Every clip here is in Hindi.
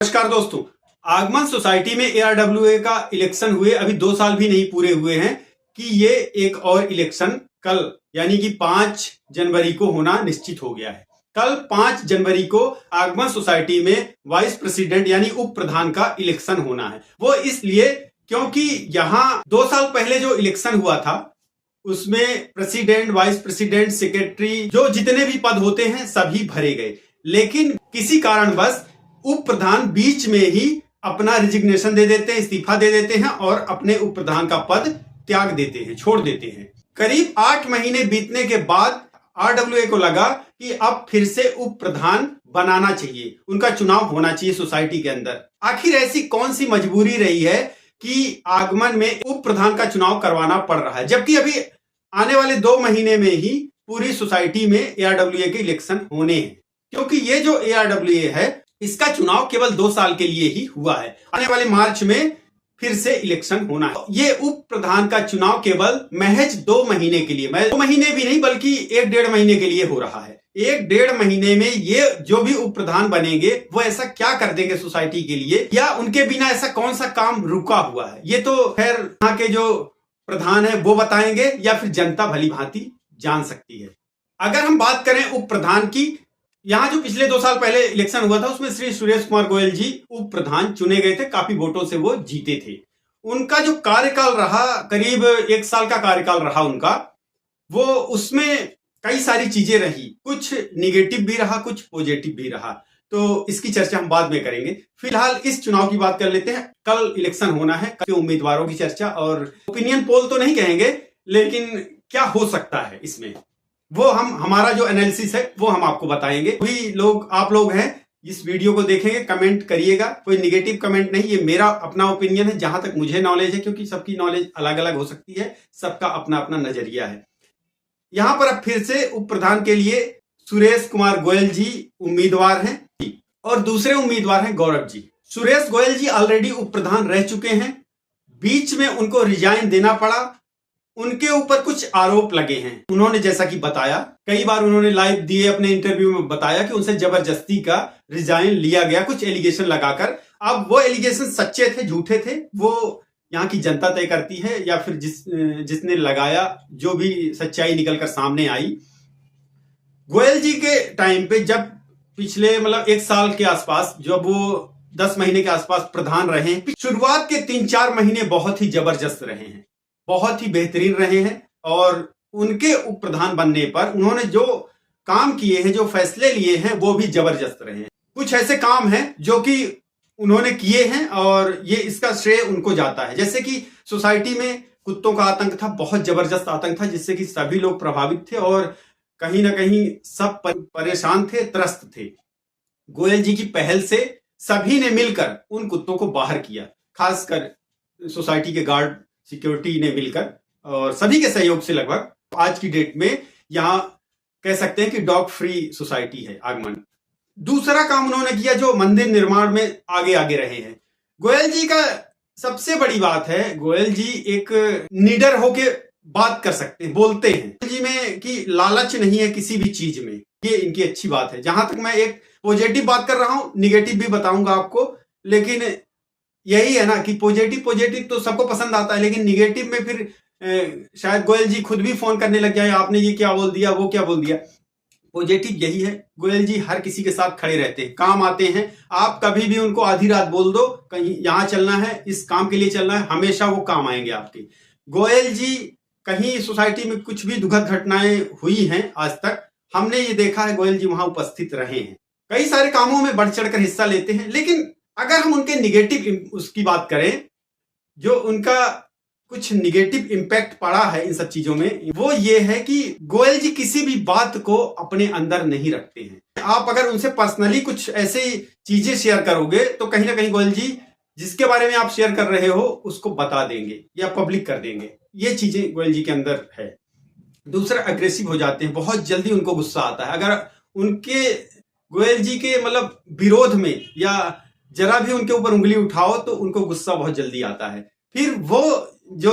नमस्कार दोस्तों। आगमन सोसाइटी में एआरडब्ल्यूए का इलेक्शन हुए अभी 2 साल भी नहीं पूरे हुए हैं कि ये एक और इलेक्शन कल यानी कि 5 जनवरी को होना निश्चित हो गया है। कल 5 जनवरी को आगमन सोसाइटी में वाइस प्रेसिडेंट यानी उप प्रधान का इलेक्शन होना है। वो इसलिए क्योंकि यहाँ 2 साल पहले जो इलेक्शन हुआ था उसमें प्रेसिडेंट, वाइस प्रेसिडेंट, सेक्रेटरी जो जितने भी पद होते हैं सभी भरे गए, लेकिन किसी कारणवश उप प्रधान बीच में ही अपना रिजिग्नेशन दे देते हैं, इस्तीफा दे देते हैं और अपने उप प्रधान का पद त्याग देते हैं, छोड़ देते हैं। करीब 8 महीने बीतने के बाद आरडब्ल्यूए को लगा कि अब फिर से उप प्रधान बनाना चाहिए, उनका चुनाव होना चाहिए सोसाइटी के अंदर। आखिर ऐसी कौन सी मजबूरी रही है कि आगमन में उप प्रधान का चुनाव करवाना पड़ रहा है, जबकि अभी आने वाले 2 महीने में ही पूरी सोसाइटी में एआरडब्ल्यूए के इलेक्शन होने हैं। क्योंकि ये जो एआरडब्ल्यूए है इसका चुनाव केवल 2 साल के लिए ही हुआ है। आने वाले मार्च में फिर से इलेक्शन होना है। ये उप प्रधान का चुनाव केवल महज 2 महीने के लिए, 2 महीने भी नहीं बल्कि 1-1.5 महीने के लिए हो रहा है। 1-1.5 महीने में ये जो भी उप प्रधान बनेंगे वो ऐसा क्या कर देंगे सोसाइटी के लिए, या उनके बिना ऐसा कौन सा काम रुका हुआ है, ये तो खैर यहाँ के जो प्रधान है वो बताएंगे या फिर जनता भली भांति जान सकती है। अगर हम बात करें उप प्रधान की, यहाँ जो पिछले 2 साल पहले इलेक्शन हुआ था उसमें श्री सुरेश कुमार गोयल जी उप प्रधान चुने गए थे, काफी वोटों से वो जीते थे। उनका जो कार्यकाल रहा, करीब 1 साल का कार्यकाल रहा उनका, वो उसमें कई सारी चीजें रही, कुछ निगेटिव भी रहा, कुछ पॉजिटिव भी रहा, तो इसकी चर्चा हम बाद में करेंगे। फिलहाल इस चुनाव की बात कर लेते हैं। कल इलेक्शन होना है, कल उम्मीदवारों की चर्चा और ओपिनियन पोल तो नहीं कहेंगे, लेकिन क्या हो सकता है इसमें वो हमारा जो एनालिसिस है वो हम आपको बताएंगे। वही लोग आप लोग हैं इस वीडियो को देखेंगे, कमेंट करिएगा, कोई निगेटिव कमेंट नहीं, ये मेरा अपना ओपिनियन है जहां तक मुझे नॉलेज है, क्योंकि सबकी नॉलेज अलग अलग हो सकती है, सबका अपना अपना नजरिया है। यहां पर अब फिर से उप प्रधान के लिए सुरेश कुमार गोयल जी उम्मीदवार हैं और दूसरे उम्मीदवार हैं गौरव जी। सुरेश गोयल जी ऑलरेडी उप प्रधान रह चुके हैं, बीच में उनको रिजाइन देना पड़ा, उनके ऊपर कुछ आरोप लगे हैं। उन्होंने जैसा कि बताया, कई बार उन्होंने लाइव दिए अपने इंटरव्यू में बताया कि उनसे जबरदस्ती का रिजाइन लिया गया, कुछ एलिगेशन लगाकर। अब वो एलिगेशन सच्चे थे झूठे थे वो यहाँ की जनता तय करती है, या फिर जिसने लगाया जो भी सच्चाई निकलकर सामने आई। गोयल जी के टाइम पे जब पिछले 1 साल के आसपास, जब वो 10 महीने के आसपास प्रधान रहे, शुरुआत के 3-4 महीने बहुत ही जबरदस्त रहे हैं, बहुत ही बेहतरीन रहे हैं, और उनके उप प्रधान बनने पर उन्होंने जो काम किए हैं, जो फैसले लिए हैं वो भी जबरदस्त रहे हैं। कुछ ऐसे काम हैं जो कि उन्होंने किए हैं और ये इसका श्रेय उनको जाता है। जैसे कि सोसाइटी में कुत्तों का आतंक था, बहुत जबरदस्त आतंक था, जिससे कि सभी लोग प्रभावित थे और कहीं ना कहीं सब परेशान थे, त्रस्त थे। गोयल जी की पहल से सभी ने मिलकर उन कुत्तों को बाहर किया, खासकर सोसाइटी के गार्ड, सिक्योरिटी ने मिलकर, और सभी के सहयोग से लगभग आज की डेट में यहां कह सकते हैं कि डॉग फ्री सोसाइटी है आगमन। दूसरा काम उन्होंने किया जो मंदिर निर्माण में आगे आगे रहे हैं। गोयल जी का सबसे बड़ी बात है, गोयल जी एक नीडर होके बात कर सकते हैं, बोलते हैं। गोयल जी में कि लालच नहीं है किसी भी चीज में, ये इनकी अच्छी बात है। जहां तक मैं एक पॉजिटिव बात कर रहा हूं, निगेटिव भी बताऊंगा आपको, लेकिन यही है ना कि पॉजिटिव तो सबको पसंद आता है, लेकिन निगेटिव में फिर शायद गोयल जी खुद भी फोन करने लग जाए, आपने ये क्या बोल दिया, वो क्या बोल दिया। पॉजिटिव यही है, गोयल जी हर किसी के साथ खड़े रहते हैं, काम आते हैं। आप कभी भी उनको आधी रात बोल दो कहीं यहां चलना है, इस काम के लिए चलना है, हमेशा वो काम आएंगे आपके। गोयल जी कहीं सोसाइटी में कुछ भी दुखद घटनाएं हुई हैं आज तक, हमने ये देखा है गोयल जी वहां उपस्थित रहे हैं, कई सारे कामों में बढ़ चढ़कर हिस्सा लेते हैं। लेकिन अगर हम उनके निगेटिव उसकी बात करें, जो उनका कुछ निगेटिव इंपैक्ट पड़ा है इन सब चीजों में, वो ये है कि गोयल जी किसी भी बात को अपने अंदर नहीं रखते हैं। आप अगर उनसे पर्सनली कुछ ऐसे चीजें शेयर करोगे तो कहीं ना कहीं गोयल जी जिसके बारे में आप शेयर कर रहे हो उसको बता देंगे या पब्लिक कर देंगे। ये चीजें गोयल जी के अंदर है। दूसरा, अग्रेसिव हो जाते हैं, बहुत जल्दी उनको गुस्सा आता है। अगर उनके गोयल जी के विरोध में या जरा भी उनके ऊपर उंगली उठाओ तो उनको गुस्सा बहुत जल्दी आता है, फिर वो जो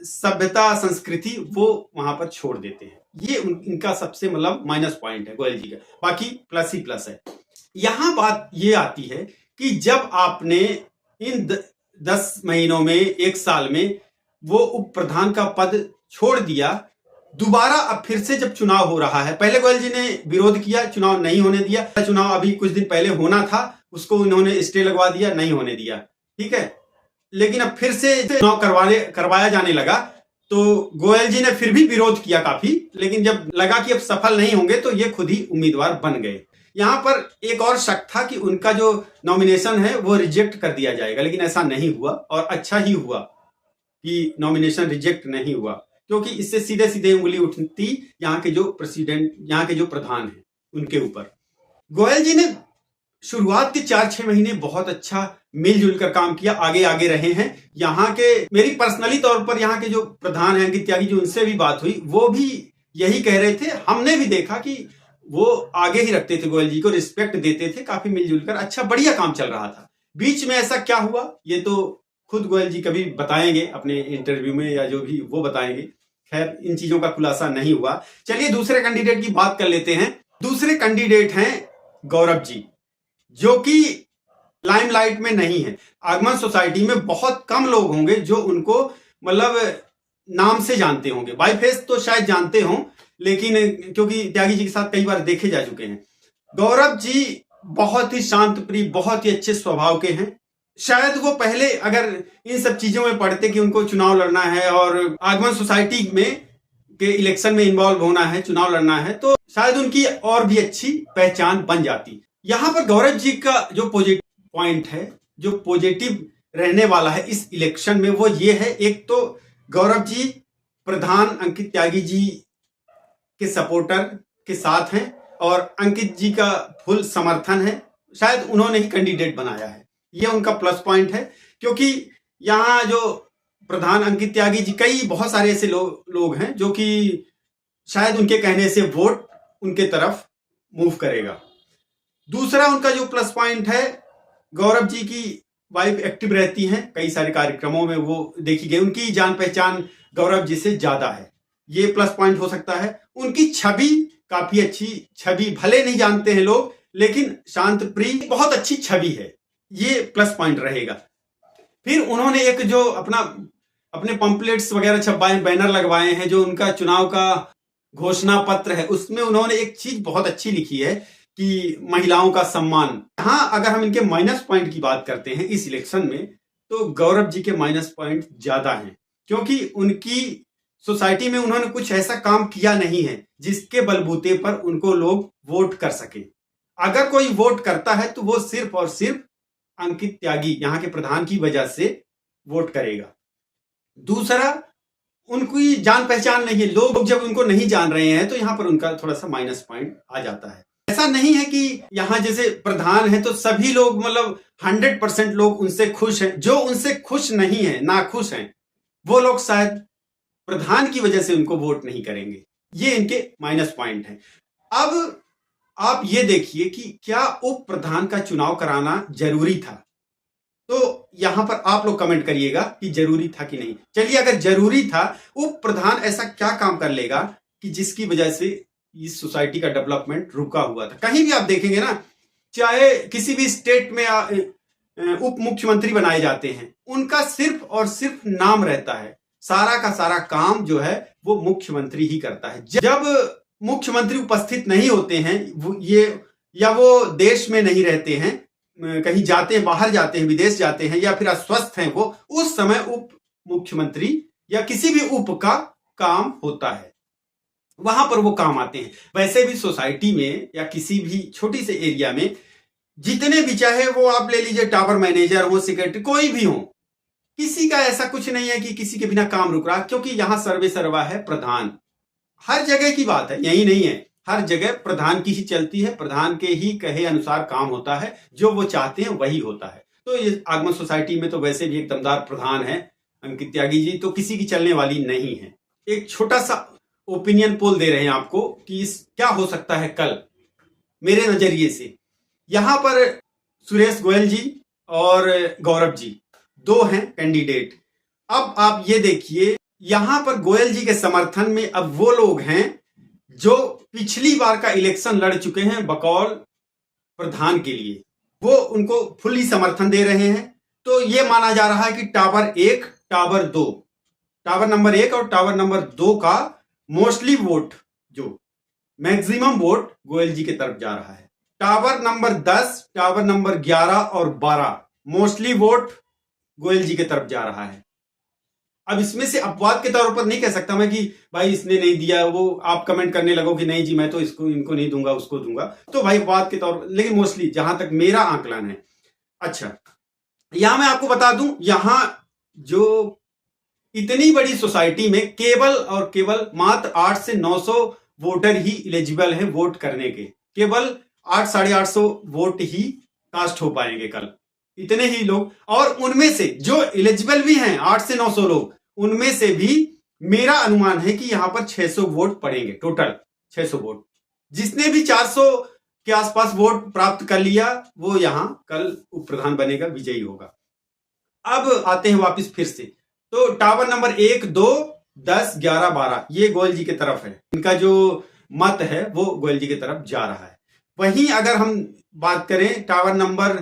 सभ्यता संस्कृति वो वहां पर छोड़ देते हैं। ये इनका सबसे माइनस पॉइंट है गोयल जी का, बाकी प्लस ही प्लस है। यहां बात ये आती है कि जब आपने इन 10 महीनों में, 1 साल में वो उप प्रधान का पद छोड़ दिया, दोबारा अब फिर से जब चुनाव हो रहा है, पहले गोयल जी ने विरोध किया, चुनाव नहीं होने दिया, चुनाव अभी कुछ दिन पहले होना था, उसको उन्होंने स्टे लगवा दिया, नहीं होने दिया, ठीक है। लेकिन अब फिर से चुनाव करवाया जाने लगा, तो गोयल जी ने फिर भी विरोध किया काफी, लेकिन जब लगा कि अब सफल नहीं होंगे तो ये खुद ही उम्मीदवार बन गए। यहां पर एक और शक था कि उनका जो नॉमिनेशन है वो रिजेक्ट कर दिया जाएगा, लेकिन ऐसा नहीं हुआ, और अच्छा ही हुआ कि नॉमिनेशन रिजेक्ट नहीं हुआ, क्योंकि इससे सीधे सीधे उंगली उठती यहाँ के जो प्रेसिडेंट, यहाँ के जो प्रधान हैं उनके ऊपर। गोयल जी ने शुरुआत के 4-6 महीने बहुत अच्छा मिलजुल कर काम किया, आगे आगे रहे हैं। यहाँ के, मेरी पर्सनली तौर पर यहाँ के जो प्रधान हैं अंकित त्यागी जी, उनसे भी बात हुई, वो भी यही कह रहे थे, हमने भी देखा कि वो आगे ही रखते थे, गोयल जी को रिस्पेक्ट देते थे, काफी मिलजुल कर अच्छा बढ़िया काम चल रहा था। बीच में ऐसा क्या हुआ ये तो खुद गोयल जी कभी बताएंगे अपने इंटरव्यू में, या जो भी वो बताएंगे। खैर, इन चीजों का खुलासा नहीं हुआ। चलिए दूसरे कैंडिडेट की बात कर लेते हैं। दूसरे कैंडिडेट हैं गौरव जी, जो कि लाइमलाइट में नहीं है। आगमन सोसाइटी में बहुत कम लोग होंगे जो उनको मतलब नाम से जानते होंगे, बाय फेस तो शायद जानते हों, लेकिन क्योंकि त्यागी जी के साथ कई बार देखे जा चुके हैं। गौरव जी बहुत ही शांत प्रिय, बहुत ही अच्छे स्वभाव के हैं। शायद वो पहले अगर इन सब चीजों में पढ़ते कि उनको चुनाव लड़ना है और आगमन सोसाइटी में के इलेक्शन में इन्वॉल्व होना है, चुनाव लड़ना है, तो शायद उनकी और भी अच्छी पहचान बन जाती। यहां पर गौरव जी का जो पॉजिटिव पॉइंट है, जो पॉजिटिव रहने वाला है इस इलेक्शन में, वो ये है, एक तो गौरव जी प्रधान अंकित त्यागी जी के सपोर्टर के साथ हैं और अंकित जी का फुल समर्थन है, शायद उन्होंने ही कैंडिडेट बनाया है, ये उनका प्लस पॉइंट है। क्योंकि यहाँ जो प्रधान अंकित त्यागी जी, कई बहुत सारे ऐसे लोग हैं जो कि शायद उनके कहने से वोट उनके तरफ मूव करेगा। दूसरा उनका जो प्लस पॉइंट है, गौरव जी की वाइफ एक्टिव रहती हैं, कई सारे कार्यक्रमों में वो देखी गई, उनकी जान पहचान गौरव जी से ज्यादा है, ये प्लस पॉइंट हो सकता है। उनकी छवि काफी अच्छी छवि, भले नहीं जानते हैं लोग, लेकिन शांत प्रिय, बहुत अच्छी छवि है, ये प्लस पॉइंट रहेगा। फिर उन्होंने एक जो अपने पंपलेट्स वगैरह छपवाए, बैनर लगवाए हैं, जो उनका चुनाव का घोषणा पत्र है, उसमें उन्होंने एक चीज बहुत अच्छी लिखी है कि महिलाओं का सम्मान। हाँ, अगर हम इनके माइनस पॉइंट की बात करते हैं इस इलेक्शन में, तो गौरव जी के माइनस पॉइंट ज्यादा हैं, क्योंकि उनकी सोसाइटी में उन्होंने कुछ ऐसा काम किया नहीं है जिसके बलबूते पर उनको लोग वोट कर सके। अगर कोई वोट करता है तो वो सिर्फ और सिर्फ अंकित त्यागी, यहाँ के प्रधान की वजह से वोट करेगा। दूसरा, उनकी जान पहचान नहीं है, लोग जब उनको नहीं जान रहे हैं तो यहाँ पर उनका थोड़ा सा माइनस पॉइंट आ जाता है। ऐसा नहीं है कि यहाँ जैसे प्रधान है तो सभी लोग, मतलब 100% लोग उनसे खुश हैं। जो उनसे खुश नहीं है, नाखुश हैं, वो लोग शायद प्रधान की वजह से उनको वोट नहीं करेंगे, ये इनके माइनस पॉइंट है। अब आप ये देखिए कि क्या उप प्रधान का चुनाव कराना जरूरी था, तो यहां पर आप लोग कमेंट करिएगा कि जरूरी था कि नहीं। चलिए, अगर जरूरी था, उप प्रधान ऐसा क्या काम कर लेगा कि जिसकी वजह से इस सोसाइटी का डेवलपमेंट रुका हुआ था। कहीं भी आप देखेंगे ना, चाहे किसी भी स्टेट में उप मुख्यमंत्री बनाए जाते हैं, उनका सिर्फ और सिर्फ नाम रहता है, सारा का सारा काम जो है वो मुख्यमंत्री ही करता है। जब मुख्यमंत्री उपस्थित नहीं होते हैं, या वो देश में नहीं रहते हैं, कहीं जाते हैं, बाहर जाते हैं, विदेश जाते हैं, या फिर अस्वस्थ हैं वो, उस समय उप मुख्यमंत्री या किसी भी उप का काम होता है, वहां पर वो काम आते हैं। वैसे भी सोसाइटी में या किसी भी छोटी से एरिया में जितने भी, चाहे वो आप ले लीजिए टावर मैनेजर हो, सेक्रेटरी, कोई भी हो, किसी का ऐसा कुछ नहीं है कि किसी के बिना काम रुक रहा, क्योंकि यहां सर्वे सर्वा है प्रधान। हर जगह की बात है, यही नहीं है, हर जगह प्रधान की ही चलती है, प्रधान के ही कहे अनुसार काम होता है, जो वो चाहते हैं वही होता है। तो ये आगमन सोसाइटी में तो वैसे भी एक दमदार प्रधान है अंकित त्यागी जी, तो किसी की चलने वाली नहीं है। एक छोटा सा ओपिनियन पोल दे रहे हैं आपको कि क्या हो सकता है कल, मेरे नजरिए से। यहां पर सुरेश गोयल जी और गौरव जी दो हैं कैंडिडेट। अब आप ये देखिए, यहां पर गोयल जी के समर्थन में अब वो लोग हैं जो पिछली बार का इलेक्शन लड़ चुके हैं बकौल प्रधान के लिए। वो उनको फुल्ली समर्थन दे रहे हैं। तो ये माना जा रहा है कि टावर 1, टावर 2, टावर नंबर 1 और टावर नंबर 2 का मोस्टली वोट, जो मैक्सिमम वोट गोयल जी की तरफ जा रहा है। टावर नंबर 10, टावर नंबर 11 और 12 मोस्टली वोट गोयल जी की तरफ जा रहा है। अब इसमें से अपवाद के तौर पर नहीं कह सकता मैं कि भाई इसने नहीं दिया, वो आप कमेंट करने लगो कि नहीं जी मैं तो इसको इनको नहीं दूंगा उसको दूंगा, तो भाई अपवाद के तौर पर, लेकिन मोस्टली जहां तक मेरा आंकलन है। अच्छा, यहां मैं आपको बता दूं, यहां जो इतनी बड़ी सोसाइटी में केवल और केवल मात्र 800 से 900 वोटर ही एलिजिबल हैं वोट करने के। केवल 800 साढ़े 800 वोट ही कास्ट हो पाएंगे कल, इतने ही लोग। और उनमें से जो एलिजिबल भी हैं 800 से 900 लोग, उनमें से भी मेरा अनुमान है कि यहां पर 600 वोट पड़ेंगे, टोटल 600 वोट। जिसने भी 400 के आसपास वोट प्राप्त कर लिया वो यहां कल उप प्रधान बनेगा, विजयी होगा। अब आते हैं वापस फिर से, तो टावर नंबर 1, 2, 10, 11, 12 ये गोयल जी की तरफ है। इनका जो मत है वो गोयल जी की तरफ जा रहा है। वहीं अगर हम बात करें टावर नंबर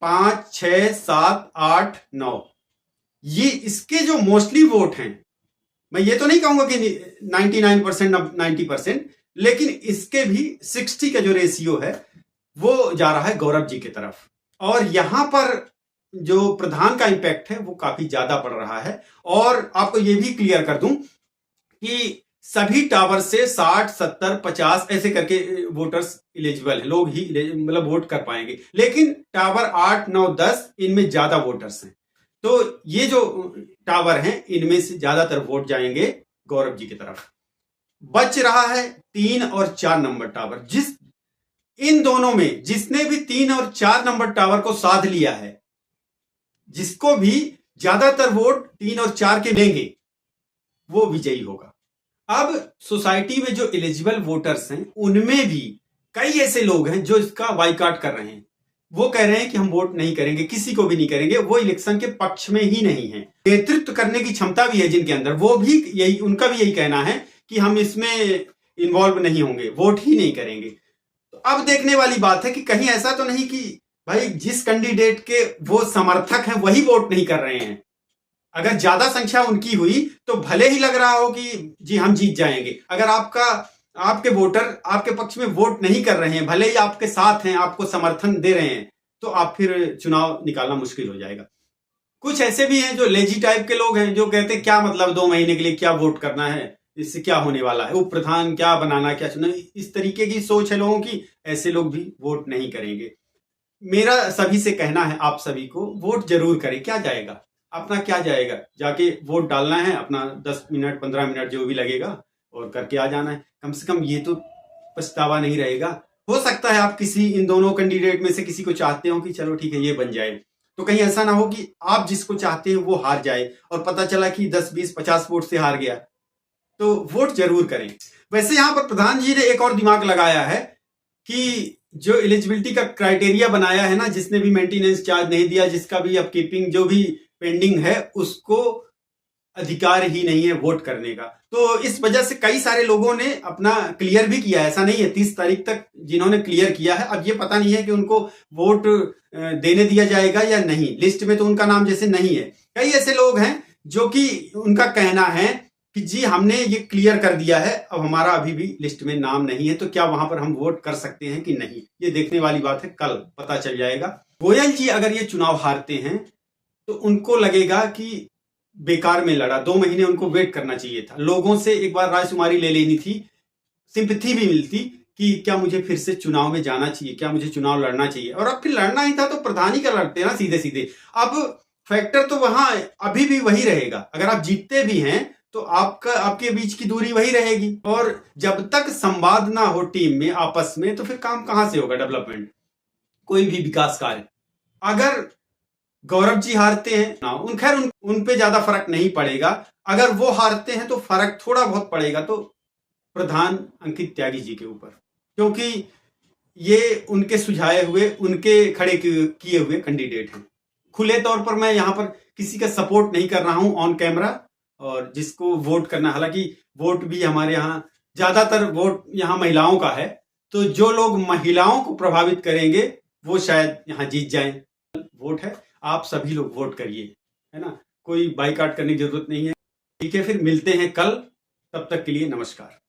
5, 6, 7, 8, 9, ये इसके जो मोस्टली वोट हैं, मैं ये तो नहीं कहूंगा कि 99% 90%, लेकिन इसके भी 60 का जो रेशियो है वो जा रहा है गौरव जी की तरफ। और यहां पर जो प्रधान का इंपैक्ट है वो काफी ज्यादा पड़ रहा है। और आपको ये भी क्लियर कर दूं कि सभी टावर से 60, 70, 50 ऐसे करके वोटर्स एलिजिबल है, लोग ही मतलब वोट कर पाएंगे। लेकिन टावर 8, 9, 10 इनमें ज्यादा वोटर्स हैं। तो ये जो टावर हैं इनमें से ज्यादातर वोट जाएंगे गौरव जी की तरफ। बच रहा है 3 और 4 नंबर टावर। इन दोनों में जिसने भी 3 और 4 नंबर टावर को साध लिया है, जिसको भी ज्यादातर वोट 3 और 4 के देंगे, वो विजयी होगा। अब सोसाइटी में जो एलिजिबल वोटर्स हैं उनमें भी कई ऐसे लोग हैं जो इसका बाइकआउट कर रहे हैं। वो कह रहे हैं कि हम वोट नहीं करेंगे, किसी को भी नहीं करेंगे, वो इलेक्शन के पक्ष में ही नहीं है। नेतृत्व करने की क्षमता भी है जिनके अंदर, वो भी यही, उनका भी यही कहना है कि हम इसमें इन्वॉल्व नहीं होंगे, वोट ही नहीं करेंगे। तो अब देखने वाली बात है कि कहीं ऐसा तो नहीं कि भाई जिस कैंडिडेट के वो समर्थक हैं वही वोट नहीं कर रहे हैं। अगर ज्यादा संख्या उनकी हुई तो भले ही लग रहा हो कि जी हम जीत जाएंगे, अगर आपके वोटर आपके पक्ष में वोट नहीं कर रहे हैं, भले ही आपके साथ हैं, आपको समर्थन दे रहे हैं, तो आप फिर चुनाव निकालना मुश्किल हो जाएगा। कुछ ऐसे भी हैं जो लेजी टाइप के लोग हैं जो कहते हैं क्या मतलब 2 महीने के लिए क्या वोट करना है, इससे क्या होने वाला है, उप प्रधान क्या बनाना, क्या चुना, इस तरीके की सोच है लोगों की। ऐसे लोग भी वोट नहीं करेंगे। मेरा सभी से कहना है, आप सभी को वोट जरूर करें। क्या जाएगा, अपना क्या जाएगा, जाके वोट डालना है, अपना 10 मिनट 15 मिनट जो भी लगेगा और करके आ जाना है। कम से कम ये तो पछतावा नहीं रहेगा। हो सकता है आप किसी इन दोनों कैंडिडेट में से किसी को चाहते हो कि चलो ठीक है ये बन जाए, तो कहीं ऐसा ना हो कि आप जिसको चाहते हैं वो हार जाए और पता चला कि 10, 20, 50 वोट से हार गया। तो वोट जरूर करें। वैसे यहां पर प्रधान जी ने एक और दिमाग लगाया है कि जो एलिजिबिलिटी का क्राइटेरिया बनाया है ना, जिसने भी मेंटेनेंस चार्ज नहीं दिया, जिसका भी अपकीपिंग जो भी पेंडिंग है, उसको अधिकार ही नहीं है वोट करने का। तो इस वजह से कई सारे लोगों ने अपना क्लियर भी किया है, ऐसा नहीं है 30 तारीख तक जिन्होंने क्लियर किया है। अब ये पता नहीं है कि उनको वोट देने दिया जाएगा या नहीं, लिस्ट में तो उनका नाम जैसे नहीं है। कई ऐसे लोग हैं जो कि उनका कहना है कि जी हमने ये क्लियर कर दिया है, अब हमारा अभी भी लिस्ट में नाम नहीं है, तो क्या वहां पर हम वोट कर सकते हैं कि नहीं, ये देखने वाली बात है, कल पता चल जाएगा। गोयल जी अगर ये चुनाव हारते हैं तो उनको लगेगा कि बेकार में लड़ा, 2 महीने उनको वेट करना चाहिए था, लोगों से एक बार रायशुमारी ले लेनी थी, सिंपैथी भी मिलती कि क्या मुझे फिर से चुनाव में जाना चाहिए, क्या मुझे चुनाव लड़ना चाहिए। और अब फिर लड़ना ही था तो प्रधान ही का लड़ते ना सीधे सीधे। अब फैक्टर तो वहां अभी भी वही रहेगा, अगर आप जीतते भी हैं तो आपके बीच की दूरी वही रहेगी। और जब तक संवाद ना हो टीम में आपस में, तो फिर काम कहां से होगा, डेवलपमेंट, कोई भी विकास कार्य। अगर गौरव जी हारते हैं ना, उन पे ज्यादा फर्क नहीं पड़ेगा। अगर वो हारते हैं तो फर्क थोड़ा बहुत पड़ेगा, तो प्रधान अंकित त्यागी जी के ऊपर, क्योंकि ये उनके सुझाए हुए, उनके खड़े किए हुए कैंडिडेट हैं। खुले तौर पर मैं यहां पर किसी का सपोर्ट नहीं कर रहा हूं ऑन कैमरा, और जिसको वोट करना, हालांकि वोट भी हमारे यहाँ ज्यादातर वोट यहाँ महिलाओं का है, तो जो लोग महिलाओं को प्रभावित करेंगे वो शायद यहाँ जीत जाएं। वोट है, आप सभी लोग वोट करिए, है ना, कोई बाइकआउट करने की जरूरत नहीं है। ठीक है, फिर मिलते हैं कल, तब तक के लिए नमस्कार।